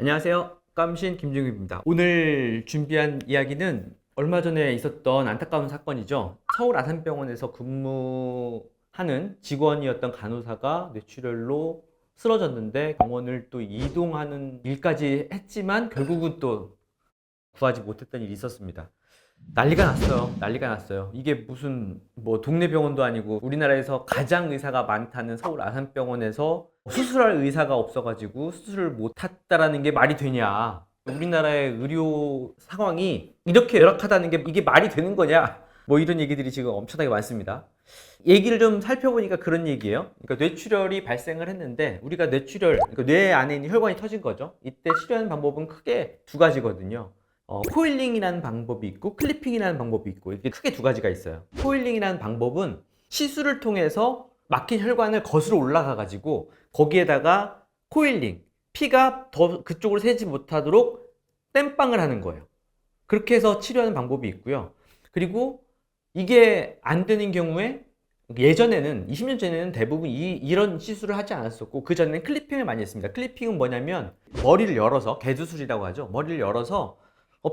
안녕하세요. 깜신 김종규입니다. 오늘 준비한 이야기는 얼마 전에 있었던 안타까운 사건이죠. 서울 아산병원에서 근무하는 직원이었던 간호사가 뇌출혈로 쓰러졌는데 병원을 또 이동하는 일까지 했지만 결국은 또 구하지 못했던 일이 있었습니다. 난리가 났어요. 난리가 났어요. 이게 무슨 뭐 동네 병원도 아니고 우리나라에서 가장 의사가 많다는 서울 아산병원에서 수술할 의사가 없어가지고 수술을 못했다라는 게 말이 되냐? 우리나라의 의료 상황이 이렇게 열악하다는 게 이게 말이 되는 거냐? 뭐 이런 얘기들이 지금 엄청나게 많습니다. 얘기를 좀 살펴보니까 그런 얘기예요. 그러니까 뇌출혈이 발생을 했는데 우리가 뇌출혈, 그러니까 뇌 안에 있는 혈관이 터진 거죠. 이때 치료하는 방법은 크게 두 가지거든요. 코일링이라는 방법이 있고 클리핑이라는 방법이 있고 이렇게 크게 두 가지가 있어요. 코일링이라는 방법은 시술을 통해서 막힌 혈관을 거슬러 올라가 가지고 거기에다가 코일링, 피가 더 그쪽으로 새지 못하도록 땜빵을 하는 거예요. 그렇게 해서 치료하는 방법이 있고요. 그리고 이게 안 되는 경우에 예전에는 20년 전에는 대부분 이런 시술을 하지 않았었고 그 전에는 클리핑을 많이 했습니다. 클리핑은 뭐냐면 머리를 열어서 개두술이라고 하죠. 머리를 열어서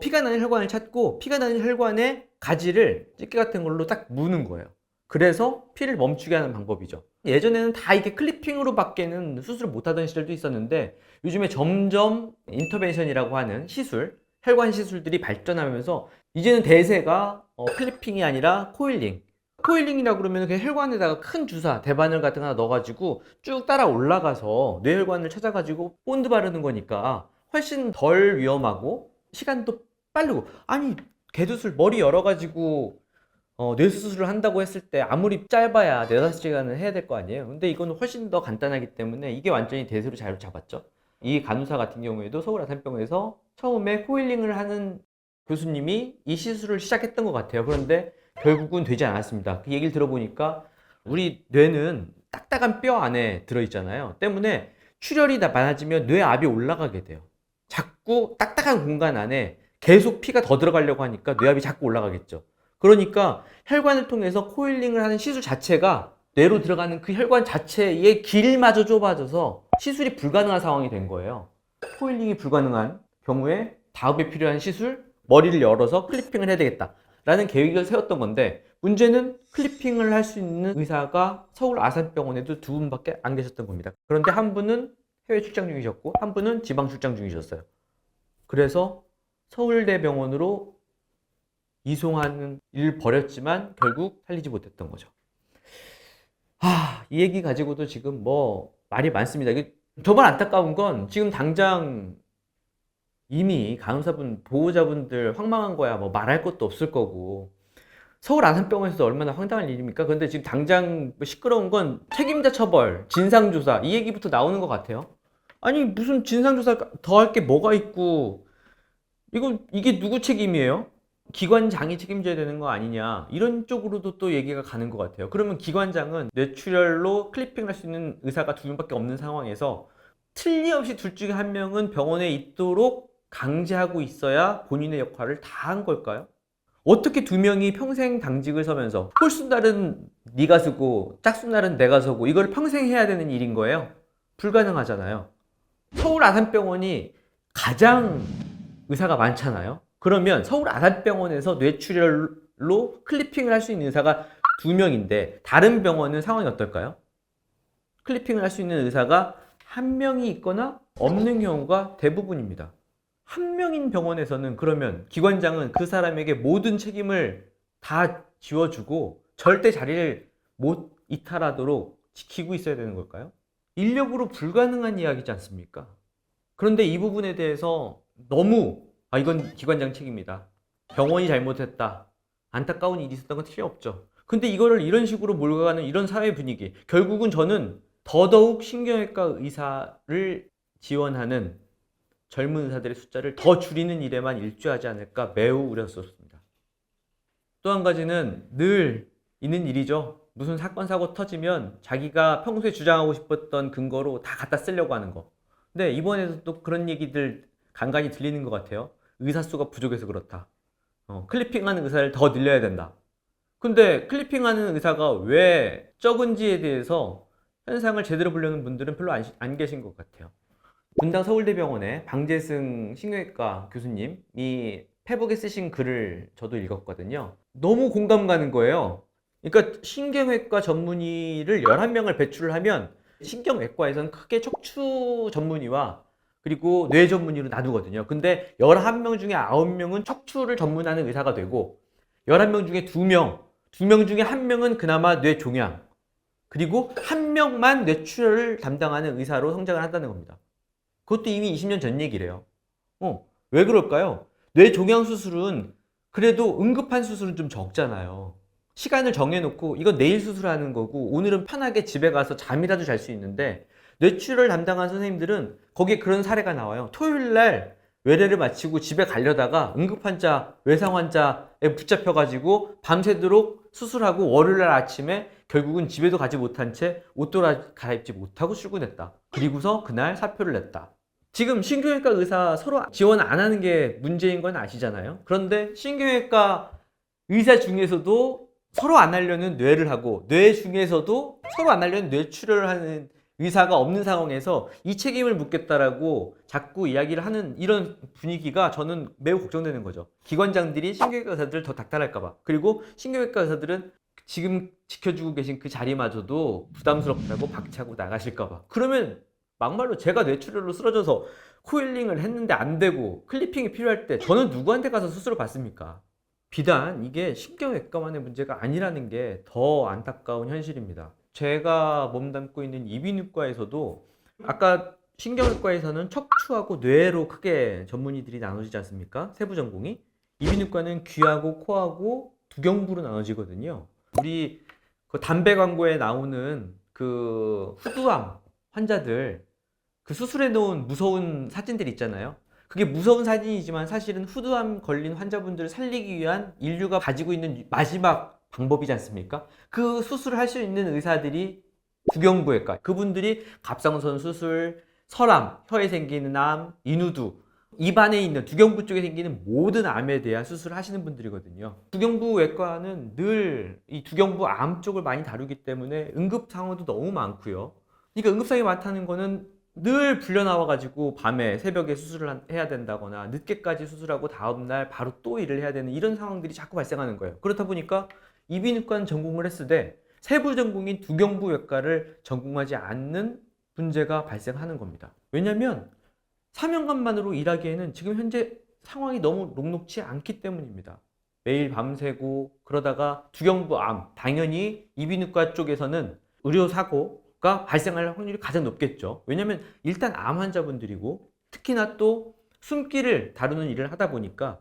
피가 나는 혈관을 찾고 피가 나는 혈관에 가지를 집게 같은 걸로 딱 무는 거예요. 그래서 피를 멈추게 하는 방법이죠. 예전에는 다 이게 클리핑으로 밖에는 수술을 못하던 시절도 있었는데 요즘에 점점 인터벤션이라고 하는 시술, 혈관 시술들이 발전하면서 이제는 대세가 클리핑이 아니라 코일링. 코일링이라고 그러면 그냥 혈관에다가 큰 주사, 대바늘 같은 거 하나 넣어가지고 쭉 따라 올라가서 뇌혈관을 찾아가지고 본드 바르는 거니까 훨씬 덜 위험하고 시간도 빠르고. 아니 개두술 머리 열어가지고 뇌수술을 한다고 했을 때 아무리 짧아야 4~5시간은 해야 될 거 아니에요. 근데 이거는 훨씬 더 간단하기 때문에 이게 완전히 대세로 자리 잡았죠. 이 간호사 같은 경우에도 서울 아산병원에서 처음에 코일링을 하는 교수님이 이 시술을 시작했던 것 같아요. 그런데 결국은 되지 않았습니다. 그 얘기를 들어보니까 우리 뇌는 딱딱한 뼈 안에 들어있잖아요. 때문에 출혈이 많아지면 뇌압이 올라가게 돼요. 자꾸 딱딱한 공간 안에 계속 피가 더 들어가려고 하니까 뇌압이 자꾸 올라가겠죠. 그러니까 혈관을 통해서 코일링을 하는 시술 자체가 뇌로 들어가는 그 혈관 자체의 길마저 좁아져서 시술이 불가능한 상황이 된 거예요. 코일링이 불가능한 경우에 다음에 필요한 시술, 머리를 열어서 클리핑을 해야 되겠다 라는 계획을 세웠던 건데, 문제는 클리핑을 할 수 있는 의사가 서울 아산병원에도 2분밖에 안 계셨던 겁니다. 그런데 한 분은 해외 출장 중이셨고 한 분은 지방 출장 중이셨어요. 그래서 서울대병원으로 이송하는 일을 벌였지만 결국 살리지 못했던 거죠. 이 얘기 가지고도 지금 뭐 말이 많습니다. 정말 안타까운 건 지금 당장 이미 간호사분, 보호자분들 황망한 거야. 뭐 말할 것도 없을 거고. 서울 아산병원에서도 얼마나 황당한 일입니까? 그런데 지금 당장 시끄러운 건 책임자 처벌, 진상조사 이 얘기부터 나오는 것 같아요. 아니 무슨 진상조사 더 할 게 뭐가 있고, 이게 누구 책임이에요? 기관장이 책임져야 되는 거 아니냐, 이런 쪽으로도 또 얘기가 가는 것 같아요. 그러면 기관장은 뇌출혈로 클리핑을 할 수 있는 의사가 2명밖에 없는 상황에서 틀림없이 둘 중에 한 명은 병원에 있도록 강제하고 있어야 본인의 역할을 다 한 걸까요? 어떻게 2명이 평생 당직을 서면서 홀수날은 네가 서고 짝수날은 내가 서고 이걸 평생 해야 되는 일인 거예요? 불가능하잖아요. 서울 아산병원이 가장 의사가 많잖아요. 그러면 서울 아산병원에서 뇌출혈로 클리핑을 할 수 있는 의사가 2명인데 다른 병원은 상황이 어떨까요? 클리핑을 할 수 있는 의사가 1명이 있거나 없는 경우가 대부분입니다. 1명인 병원에서는 그러면 기관장은 그 사람에게 모든 책임을 다 지워주고 절대 자리를 못 이탈하도록 지키고 있어야 되는 걸까요? 인력으로 불가능한 이야기지 않습니까? 그런데 이 부분에 대해서 너무 이건 기관장 책임이다, 병원이 잘못했다, 안타까운 일이 있었던 건 틀림없죠. 근데 이거를 이런 식으로 몰아가는 이런 사회 분위기, 결국은 저는 더더욱 신경외과 의사를 지원하는 젊은 의사들의 숫자를 더 줄이는 일에만 일조하지 않을까 매우 우려스럽습니다. 또 한 가지는 늘 있는 일이죠. 무슨 사건 사고 터지면 자기가 평소에 주장하고 싶었던 근거로 다 갖다 쓰려고 하는 거. 근데 이번에도 또 그런 얘기들 간간히 들리는 것 같아요. 의사 수가 부족해서 그렇다. 클리핑하는 의사를 더 늘려야 된다. 근데 클리핑하는 의사가 왜 적은지에 대해서 현상을 제대로 보려는 분들은 별로 안 계신 것 같아요. 분당 서울대병원의 방재승 신경외과 교수님이 페북에 쓰신 글을 저도 읽었거든요. 너무 공감 가는 거예요. 그러니까 신경외과 전문의를 11명을 배출을 하면 신경외과에서는 크게 척추 전문의와 그리고 뇌 전문의로 나누거든요. 근데 11명 중에 9명은 척추를 전문하는 의사가 되고 11명 중에 2명 중에 1명은 그나마 뇌 종양, 그리고 1명만 뇌출혈을 담당하는 의사로 성장을 한다는 겁니다. 그것도 이미 20년 전 얘기래요. 왜 그럴까요? 뇌 종양 수술은 그래도 응급한 수술은 좀 적잖아요. 시간을 정해놓고 이건 내일 수술하는 거고 오늘은 편하게 집에 가서 잠이라도 잘 수 있는데, 뇌출혈을 담당한 선생님들은 거기에 그런 사례가 나와요. 토요일 날 외래를 마치고 집에 가려다가 응급환자, 외상환자에 붙잡혀가지고 밤새도록 수술하고 월요일 날 아침에 결국은 집에도 가지 못한 채 옷도 갈아입지 못하고 출근했다. 그리고서 그날 사표를 냈다. 지금 신경외과 의사 서로 지원 안 하는 게 문제인 건 아시잖아요. 그런데 신경외과 의사 중에서도 서로 안 하려는 뇌를 하고, 뇌 중에서도 서로 안 하려는 뇌출혈을 하는 의사가 없는 상황에서 이 책임을 묻겠다라고 자꾸 이야기를 하는 이런 분위기가 저는 매우 걱정되는 거죠. 기관장들이 신경외과 의사들을 더 닥달할까봐, 그리고 신경외과 의사들은 지금 지켜주고 계신 그 자리마저도 부담스럽다고 박차고 나가실까봐. 그러면 막말로 제가 뇌출혈로 쓰러져서 코일링을 했는데 안 되고 클리핑이 필요할 때 저는 누구한테 가서 수술을 받습니까? 비단 이게 신경외과만의 문제가 아니라는 게 더 안타까운 현실입니다. 제가 몸담고 있는 이비인후과에서도 아까 신경외과에서는 척추하고 뇌로 크게 전문의들이 나눠지지 않습니까? 세부 전공이. 이비인후과는 귀하고 코하고 두경부로 나눠지거든요. 우리 그 담배 광고에 나오는 그 후두암 환자들 그 수술해 놓은 무서운 사진들 있잖아요. 그게 무서운 사진이지만 사실은 후두암 걸린 환자분들을 살리기 위한 인류가 가지고 있는 마지막 방법이지 않습니까? 그 수술을 할 수 있는 의사들이 두경부외과, 그분들이 갑상선 수술, 설암, 혀에 생기는 암, 인후두, 입안에 있는 두경부 쪽에 생기는 모든 암에 대한 수술을 하시는 분들이거든요. 두경부외과는 늘 이 두경부 암 쪽을 많이 다루기 때문에 응급 상황도 너무 많고요. 그러니까 응급 상황이 많다는 거는 늘 불려 나와가지고 밤에 새벽에 수술을 해야 된다거나 늦게까지 수술하고 다음날 바로 또 일을 해야 되는 이런 상황들이 자꾸 발생하는 거예요. 그렇다 보니까 이비인후과는 전공을 했으되 세부 전공인 두경부외과를 전공하지 않는 문제가 발생하는 겁니다. 왜냐하면 사명감만으로 일하기에는 지금 현재 상황이 너무 녹록치 않기 때문입니다. 매일 밤새고 그러다가 두경부암, 당연히 이비인후과 쪽에서는 의료사고가 발생할 확률이 가장 높겠죠. 왜냐하면 일단 암 환자분들이고 특히나 또 숨기를 다루는 일을 하다 보니까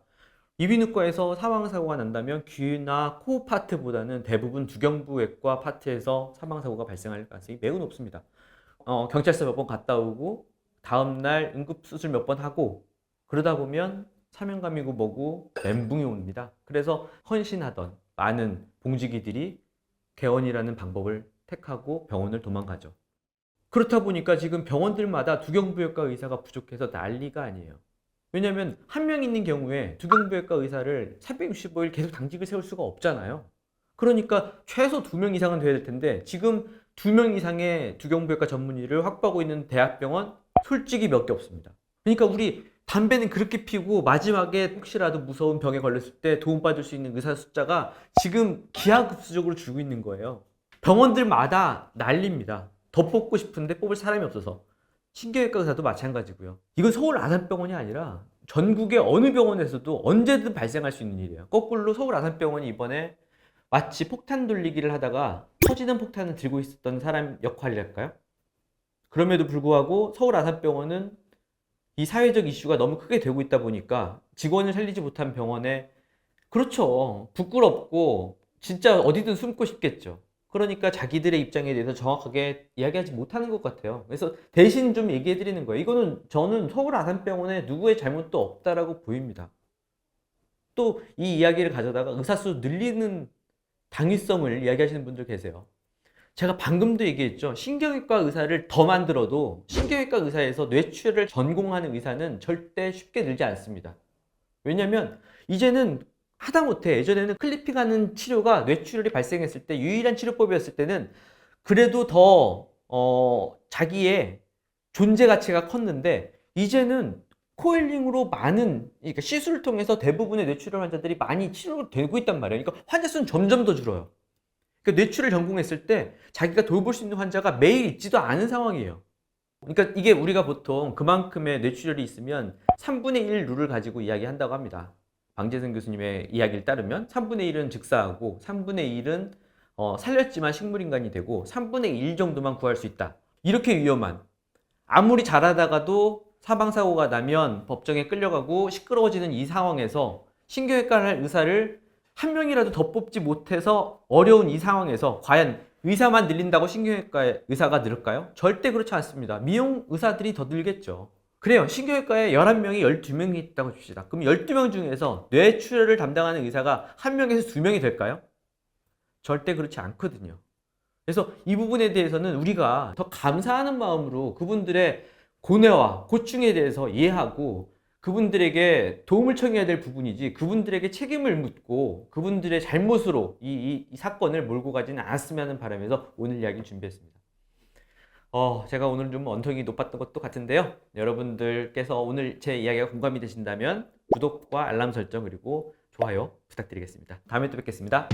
이비인후과에서 사망사고가 난다면 귀나 코 파트보다는 대부분 두경부외과 파트에서 사망사고가 발생할 가능성이 매우 높습니다. 경찰서 몇 번 갔다 오고 다음날 응급수술 몇 번 하고 그러다 보면 사명감이고 뭐고 멘붕이 옵니다. 그래서 헌신하던 많은 봉지기들이 개원이라는 방법을 택하고 병원을 도망가죠. 그렇다 보니까 지금 병원들마다 두경부외과 의사가 부족해서 난리가 아니에요. 왜냐하면 한 명 있는 경우에 두경부외과 의사를 365일 계속 당직을 세울 수가 없잖아요. 그러니까 최소 2명 이상은 돼야 될 텐데 지금 2명 이상의 두경부외과 전문의를 확보하고 있는 대학병원 솔직히 몇 개 없습니다. 그러니까 우리 담배는 그렇게 피우고 마지막에 혹시라도 무서운 병에 걸렸을 때 도움받을 수 있는 의사 숫자가 지금 기하급수적으로 줄고 있는 거예요. 병원들마다 난리입니다. 더 뽑고 싶은데 뽑을 사람이 없어서. 신경외과 의사도 마찬가지고요. 이건 서울 아산병원이 아니라 전국의 어느 병원에서도 언제든 발생할 수 있는 일이에요. 거꾸로 서울 아산병원이 이번에 마치 폭탄 돌리기를 하다가 터지는 폭탄을 들고 있었던 사람 역할이랄까요? 그럼에도 불구하고 서울 아산병원은 이 사회적 이슈가 너무 크게 되고 있다 보니까 직원을 살리지 못한 병원에, 그렇죠, 부끄럽고 진짜 어디든 숨고 싶겠죠. 그러니까 자기들의 입장에 대해서 정확하게 이야기하지 못하는 것 같아요. 그래서 대신 좀 얘기해 드리는 거예요. 이거는 저는 서울 아산병원에 누구의 잘못도 없다라고 보입니다. 또 이 이야기를 가져다가 의사수 늘리는 당위성을 이야기하시는 분들 계세요. 제가 방금도 얘기했죠. 신경외과 의사를 더 만들어도 신경외과 의사에서 뇌출혈을 전공하는 의사는 절대 쉽게 늘지 않습니다. 왜냐면 이제는 하다못해 예전에는 클리핑하는 치료가 뇌출혈이 발생했을 때 유일한 치료법이었을 때는 그래도 더 자기의 존재 가치가 컸는데 이제는 코일링으로 많은, 그러니까 시술을 통해서 대부분의 뇌출혈 환자들이 많이 치료되고 있단 말이에요. 그러니까 환자 수는 점점 더 줄어요. 그러니까 뇌출을 전공했을 때 자기가 돌볼 수 있는 환자가 매일 있지도 않은 상황이에요. 그러니까 이게 우리가 보통 그만큼의 뇌출혈이 있으면 3분의 1 룰을 가지고 이야기한다고 합니다. 방재선 교수님의 이야기를 따르면 3분의 1은 즉사하고 3분의 1은 살렸지만 식물인간이 되고 3분의 1 정도만 구할 수 있다. 이렇게 위험한, 아무리 잘하다가도 사망사고가 나면 법정에 끌려가고 시끄러워지는 이 상황에서 신경외과를 할 의사를 한 명이라도 더 뽑지 못해서 어려운 이 상황에서 과연 의사만 늘린다고 신경외과 의사가 늘을까요? 절대 그렇지 않습니다. 미용 의사들이 더 늘겠죠. 그래요. 신경외과에 11명이 12명이 있다고 칩시다. 그럼 12명 중에서 뇌출혈을 담당하는 의사가 1명에서 2명이 될까요? 절대 그렇지 않거든요. 그래서 이 부분에 대해서는 우리가 더 감사하는 마음으로 그분들의 고뇌와 고충에 대해서 이해하고 그분들에게 도움을 청해야 될 부분이지, 그분들에게 책임을 묻고 그분들의 잘못으로 이 사건을 몰고 가지는 않았으면 하는 바람에서 오늘 이야기를 준비했습니다. 제가 오늘 좀 언성이 높았던 것도 같은데요. 여러분들께서 오늘 제 이야기가 공감이 되신다면 구독과 알람 설정 그리고 좋아요 부탁드리겠습니다. 다음에 또 뵙겠습니다.